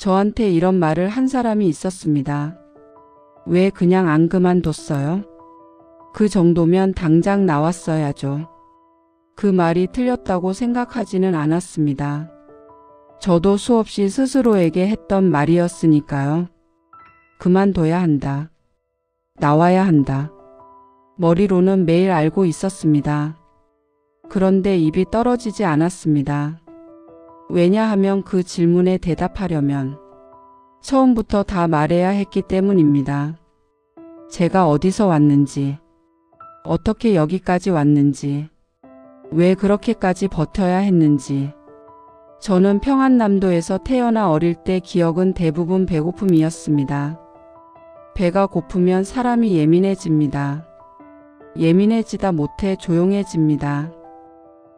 저한테 이런 말을 한 사람이 있었습니다. 왜 그냥 안 그만뒀어요? 그 정도면 당장 나왔어야죠. 그 말이 틀렸다고 생각하지는 않았습니다. 저도 수없이 스스로에게 했던 말이었으니까요. 그만둬야 한다. 나와야 한다. 머리로는 매일 알고 있었습니다. 그런데 입이 떨어지지 않았습니다. 왜냐하면 그 질문에 대답하려면 처음부터 다 말해야 했기 때문입니다. 제가 어디서 왔는지, 어떻게 여기까지 왔는지, 왜 그렇게까지 버텨야 했는지. 저는 평안남도에서 태어나 어릴 때 기억은 대부분 배고픔이었습니다. 배가 고프면 사람이 예민해집니다. 예민해지다 못해 조용해집니다.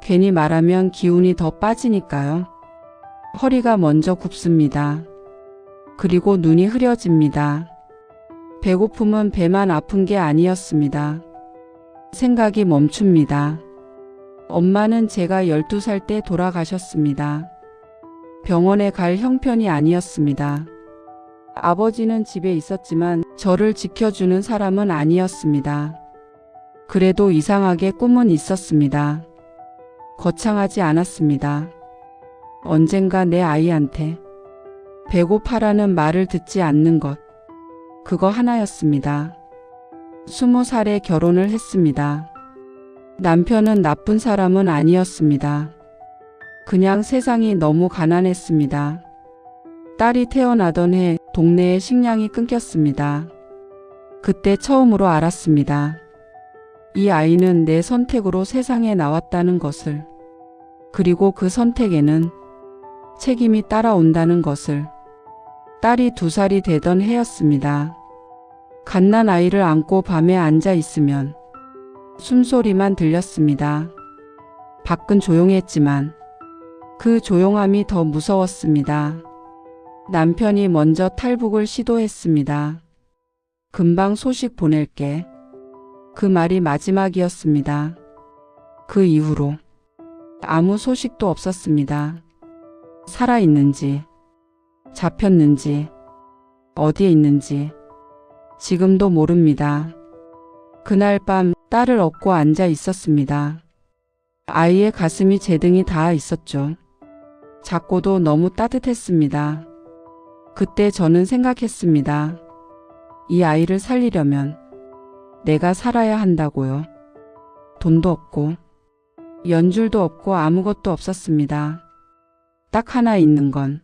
괜히 말하면 기운이 더 빠지니까요. 허리가 먼저 굽습니다. 그리고 눈이 흐려집니다. 배고픔은 배만 아픈 게 아니었습니다. 생각이 멈춥니다. 엄마는 제가 12살 때 돌아가셨습니다. 병원에 갈 형편이 아니었습니다. 아버지는 집에 있었지만 저를 지켜주는 사람은 아니었습니다. 그래도 이상하게 꿈은 있었습니다. 거창하지 않았습니다. 언젠가 내 아이한테 배고파라는 말을 듣지 않는 것, 그거 하나였습니다. 20살에 결혼을 했습니다. 남편은 나쁜 사람은 아니었습니다. 그냥 세상이 너무 가난했습니다. 딸이 태어나던 해 동네에 식량이 끊겼습니다. 그때 처음으로 알았습니다. 이 아이는 내 선택으로 세상에 나왔다는 것을, 그리고 그 선택에는 책임이 따라온다는 것을. 딸이 2살이 되던 해였습니다. 갓난 아이를 안고 밤에 앉아 있으면 숨소리만 들렸습니다. 밖은 조용했지만 그 조용함이 더 무서웠습니다. 남편이 먼저 탈북을 시도했습니다. 금방 소식 보낼게. 그 말이 마지막이었습니다. 그 이후로 아무 소식도 없었습니다. 살아있는지, 잡혔는지, 어디에 있는지 지금도 모릅니다. 그날 밤 딸을 업고 앉아 있었습니다. 아이의 가슴이 제 등이 닿아 있었죠. 작고도 너무 따뜻했습니다. 그때 저는 생각했습니다. 이 아이를 살리려면 내가 살아야 한다고요. 돈도 없고 연줄도 없고 아무것도 없었습니다. 딱 하나 있는 건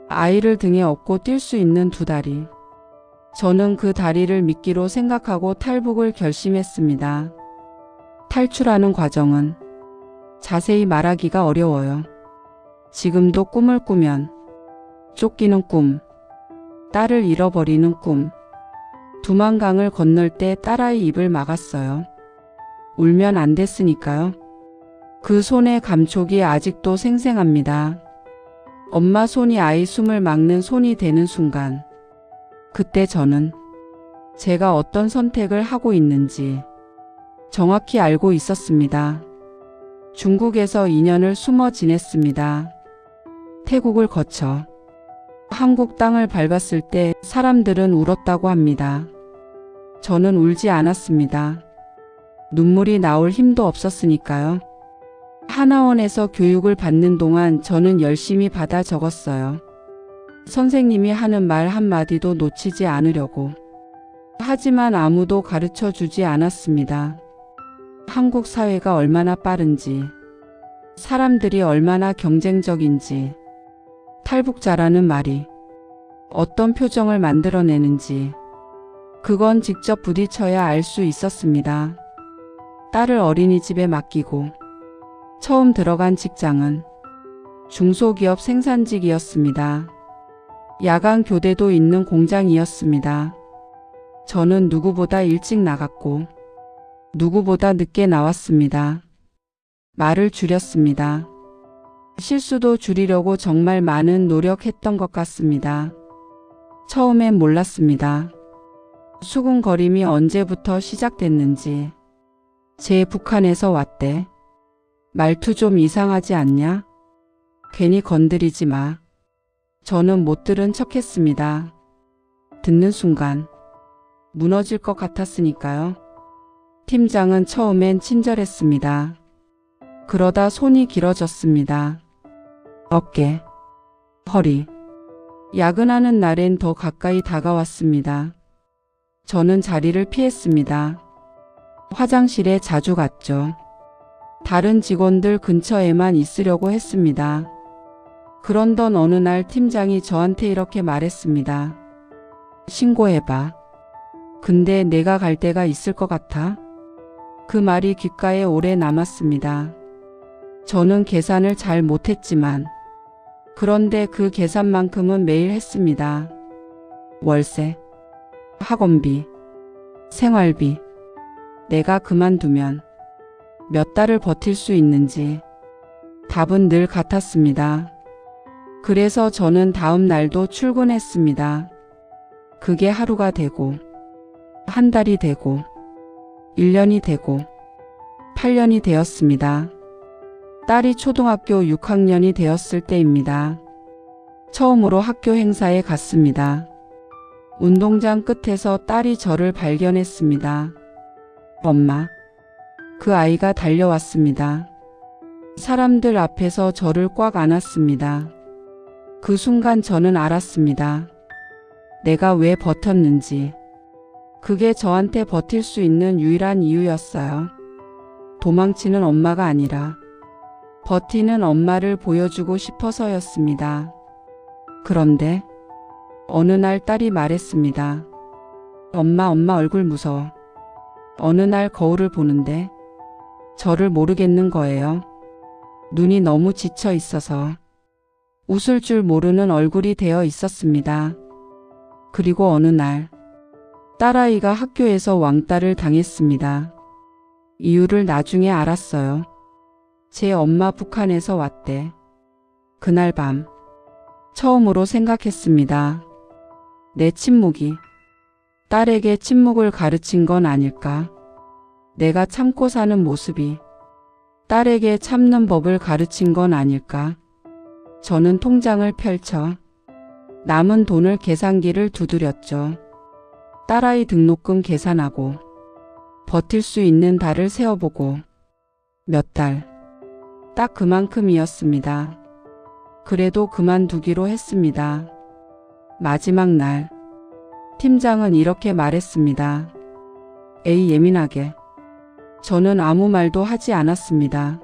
아이를 등에 업고 뛸 수 있는 2다리. 저는 그 다리를 미끼로 생각하고 탈북을 결심했습니다. 탈출하는 과정은 자세히 말하기가 어려워요. 지금도 꿈을 꾸면 쫓기는 꿈, 딸을 잃어버리는 꿈. 두만강을 건널 때 딸아이 입을 막았어요. 울면 안 됐으니까요. 그 손의 감촉이 아직도 생생합니다. 엄마 손이 아이 숨을 막는 손이 되는 순간, 그때 저는 제가 어떤 선택을 하고 있는지 정확히 알고 있었습니다. 중국에서 2년을 숨어 지냈습니다. 태국을 거쳐 한국 땅을 밟았을 때 사람들은 울었다고 합니다. 저는 울지 않았습니다. 눈물이 나올 힘도 없었으니까요. 하나원에서 교육을 받는 동안 저는 열심히 받아 적었어요. 선생님이 하는 말 한마디도 놓치지 않으려고. 하지만 아무도 가르쳐 주지 않았습니다. 한국 사회가 얼마나 빠른지, 사람들이 얼마나 경쟁적인지, 탈북자라는 말이 어떤 표정을 만들어내는지, 그건 직접 부딪혀야 알 수 있었습니다. 딸을 어린이집에 맡기고 처음 들어간 직장은 중소기업 생산직이었습니다. 야간 교대도 있는 공장이었습니다. 저는 누구보다 일찍 나갔고 누구보다 늦게 나왔습니다. 말을 줄였습니다. 실수도 줄이려고 정말 많은 노력했던 것 같습니다. 처음엔 몰랐습니다. 수군거림이 언제부터 시작됐는지. 쟤 북한에서 왔대. 말투 좀 이상하지 않냐? 괜히 건드리지 마. 저는 못 들은 척했습니다. 듣는 순간 무너질 것 같았으니까요. 팀장은 처음엔 친절했습니다. 그러다 손이 길어졌습니다. 어깨, 허리. 야근하는 날엔 더 가까이 다가왔습니다. 저는 자리를 피했습니다. 화장실에 자주 갔죠. 다른 직원들 근처에만 있으려고 했습니다. 그런던 어느 날 팀장이 저한테 이렇게 말했습니다. 신고해봐. 근데 내가 갈 데가 있을 것 같아? 그 말이 귓가에 오래 남았습니다. 저는 계산을 잘 못했지만 그런데 그 계산만큼은 매일 했습니다. 월세, 학원비, 생활비. 내가 그만두면 몇 달을 버틸 수 있는지 답은 늘 같았습니다. 그래서 저는 다음 날도 출근했습니다. 그게 하루가 되고 한 달이 되고 1년이 되고 8년이 되었습니다. 딸이 초등학교 6학년이 되었을 때입니다. 처음으로 학교 행사에 갔습니다. 운동장 끝에서 딸이 저를 발견했습니다. 엄마. 그 아이가 달려왔습니다. 사람들 앞에서 저를 꽉 안았습니다. 그 순간 저는 알았습니다. 내가 왜 버텼는지. 그게 저한테 버틸 수 있는 유일한 이유였어요. 도망치는 엄마가 아니라 버티는 엄마를 보여주고 싶어서였습니다. 그런데 어느 날 딸이 말했습니다. 엄마 얼굴 무서워. 어느 날 거울을 보는데 저를 모르겠는 거예요. 눈이 너무 지쳐 있어서 웃을 줄 모르는 얼굴이 되어 있었습니다. 그리고 어느 날 딸아이가 학교에서 왕따를 당했습니다. 이유를 나중에 알았어요. 제 엄마 북한에서 왔대. 그날 밤 처음으로 생각했습니다. 내 침묵이 딸에게 침묵을 가르친 건 아닐까? 내가 참고 사는 모습이 딸에게 참는 법을 가르친 건 아닐까? 저는 통장을 펼쳐 남은 돈을 계산기를 두드렸죠. 딸아이 등록금 계산하고 버틸 수 있는 달을 세어보고 몇 달, 딱 그만큼이었습니다. 그래도 그만두기로 했습니다. 마지막 날 팀장은 이렇게 말했습니다. 에이 예민하게. 저는 아무 말도 하지 않았습니다.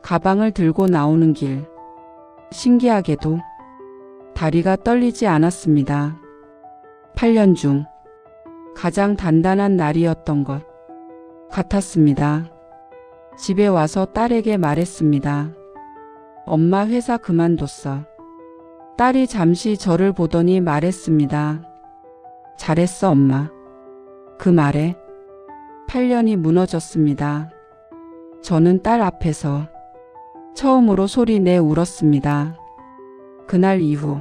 가방을 들고 나오는 길. 신기하게도 다리가 떨리지 않았습니다. 8년 중 가장 단단한 날이었던 것 같았습니다. 집에 와서 딸에게 말했습니다. 엄마 회사 그만뒀어. 딸이 잠시 저를 보더니 말했습니다. 잘했어 엄마. 그 말에 8년이 무너졌습니다. 저는 딸 앞에서 처음으로 소리 내 울었습니다. 그날 이후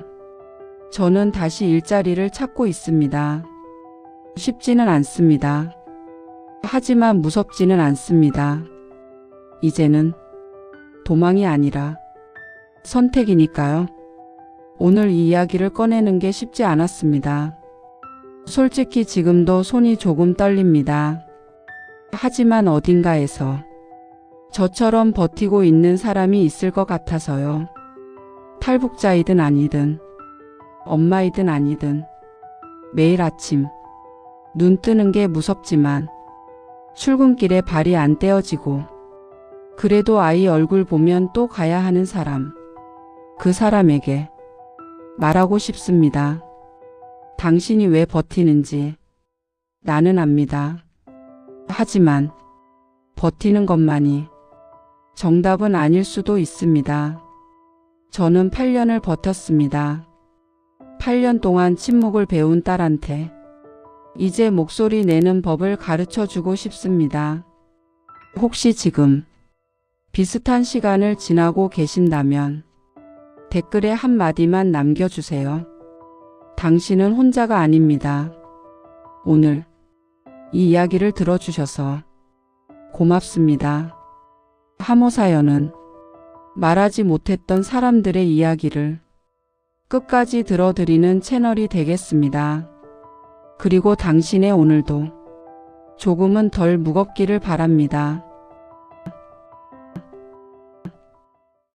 저는 다시 일자리를 찾고 있습니다. 쉽지는 않습니다. 하지만 무섭지는 않습니다. 이제는 도망이 아니라 선택이니까요. 오늘 이 이야기를 꺼내는 게 쉽지 않았습니다. 솔직히 지금도 손이 조금 떨립니다. 하지만 어딘가에서 저처럼 버티고 있는 사람이 있을 것 같아서요. 탈북자이든 아니든 엄마이든 아니든 매일 아침 눈 뜨는 게 무섭지만 출근길에 발이 안 떼어지고 그래도 아이 얼굴 보면 또 가야 하는 사람. 그 사람에게 말하고 싶습니다. 당신이 왜 버티는지 나는 압니다. 하지만 버티는 것만이 정답은 아닐 수도 있습니다. 저는 8년을 버텼습니다. 8년 동안 침묵을 배운 딸한테 이제 목소리 내는 법을 가르쳐 주고 싶습니다. 혹시 지금 비슷한 시간을 지나고 계신다면 댓글에 한마디만 남겨주세요. 당신은 혼자가 아닙니다. 오늘 이 이야기를 들어주셔서 고맙습니다. 하모사연은 말하지 못했던 사람들의 이야기를 끝까지 들어드리는 채널이 되겠습니다. 그리고 당신의 오늘도 조금은 덜 무겁기를 바랍니다.